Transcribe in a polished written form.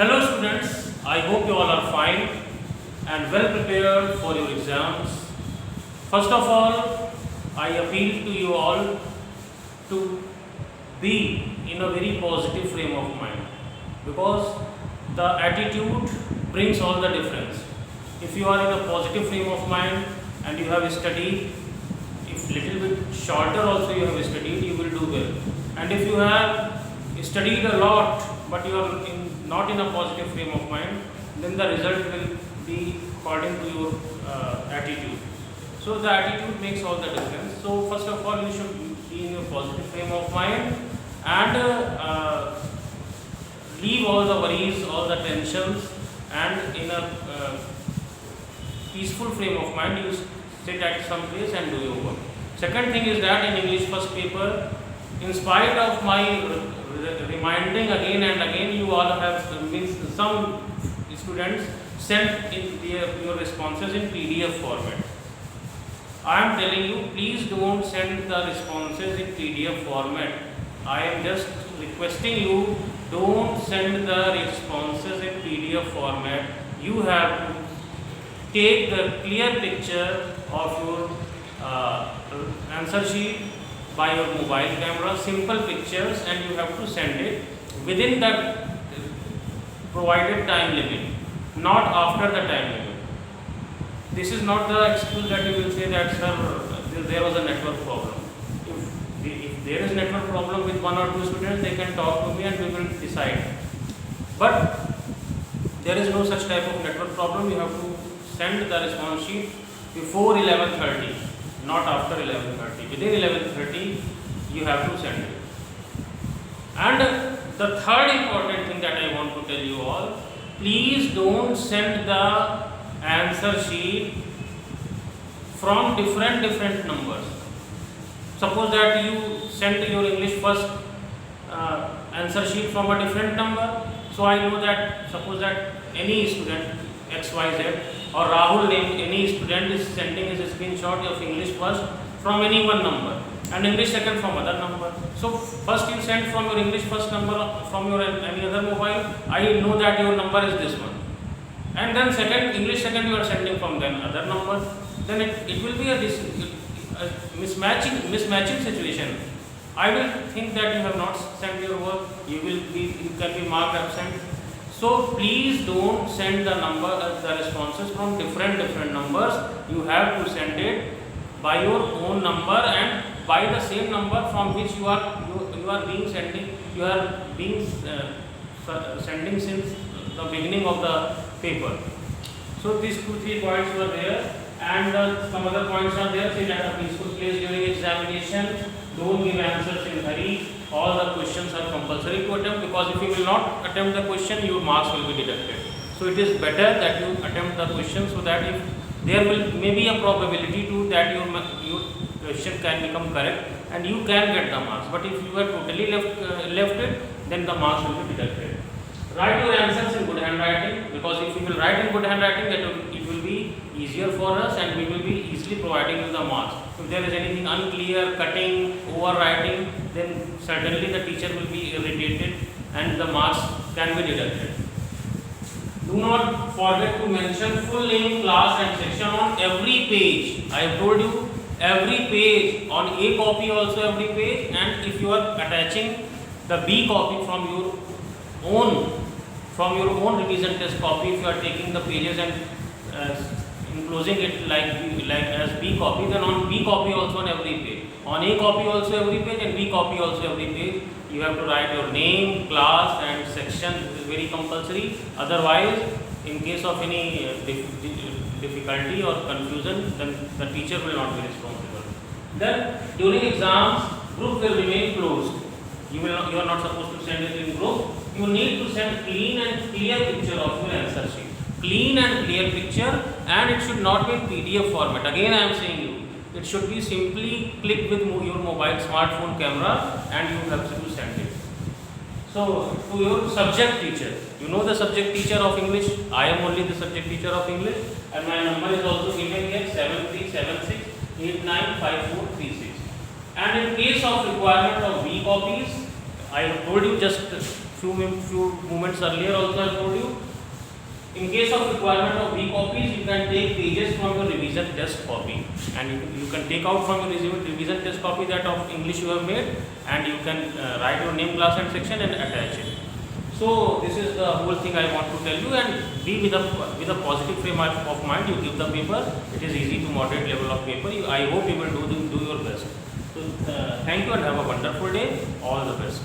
Hello students, I hope you all are fine and well prepared for your exams. First of all, I appeal to you all to be in a very positive frame of mind, because the attitude brings all the difference. If you are in a positive frame of mind and you have studied, if little bit shorter also you have studied, you will do well. And if you have studied a lot but you are not in a positive frame of mind, then the result will be according to your attitude. So the attitude makes all the difference. So first of all, you should be in a positive frame of mind and leave all the worries, all the tensions, and in a peaceful frame of mind you sit at some place and do your work. Second thing is that in English first paper, in spite of my reminding again and again, you all have some students sent in your responses in PDF format. I am telling you, please don't send the responses in PDF format. I am just requesting you, don't send the responses in PDF format. You have to take the clear picture of your answer sheet by your mobile camera, simple pictures, and you have to send it within the provided time limit, not after the time limit. This is not the excuse that you will say that, sir, there was a network problem. If there is network problem with one or two students, they can talk to me and we will decide. But there is no such type of network problem. You have to send the response sheet before 11:30, not after 11:30. Within 11:30, you have to send it. And the third important thing that I want to tell you all, please don't send the answer sheet from different numbers. Suppose that you sent your English first answer sheet from a different number. So I know that, suppose that any student XYZ or Rahul name, any student is sending his screenshot of English first from any one number and English second from other number. So first you send from your English first number from your any other mobile. I know that your number is this one. And then second, English second you are sending from then other number. Then it will be a mismatching situation. I will think that you have not sent your work. You can be marked absent. So please don't send the responses from different numbers. You have to send it by your own number and by the same number from which you are sending since the beginning of the paper. So these 2-3 points were there, and some other points are there. Sit at a peaceful place during examination. Don't give answers in hurry. All the questions are compulsory to attempt, because if you will not attempt the question, your marks will be deducted. So it is better that you attempt the question, so that if there will maybe a probability to that your question can become correct and you can get the marks. But if you are totally left it, then the marks will be deducted. Write your answers in good handwriting, because if you will write in good handwriting, then it will be easier for us and we will be easily providing you the marks. If there is anything unclear, cutting, overwriting, then certainly the teacher will be irritated and the marks can be deducted. Do not forget to mention full name, class and section on every page. I have told you, every page, on A copy also every page, and if you are attaching the B copy from your own revision test copy, if you are taking the pages and enclosing it like as B copy, then on B copy also on every page, on A copy also every page, and B copy also every page, you have to write your name, class and section. This is very compulsory. Otherwise, in case of any difficulty or confusion, then the teacher will not be responsible. Then during exams, group will remain closed. You are not supposed to send it in group. You need to send clean and clear picture of your answer sheet. Clean and clear picture, and it should not be in PDF format. Again, I am saying you, it should be simply click with your mobile smartphone camera and you have to send it. So to your subject teacher, you know the subject teacher of English. I am only the subject teacher of English, and my number is also given here, 7376895436. And in case of requirement of B copies, I told you just few moments earlier also I told you. In case of requirement of recopies, you can take pages from your revision test copy, and you can take out from your revision test copy that of English you have made, and you can write your name, class and section and attach it. So this is the whole thing I want to tell you, and be with a positive frame of mind. You give the paper. It is easy to moderate level of paper. I hope you will do your best. So thank you and have a wonderful day. All the best.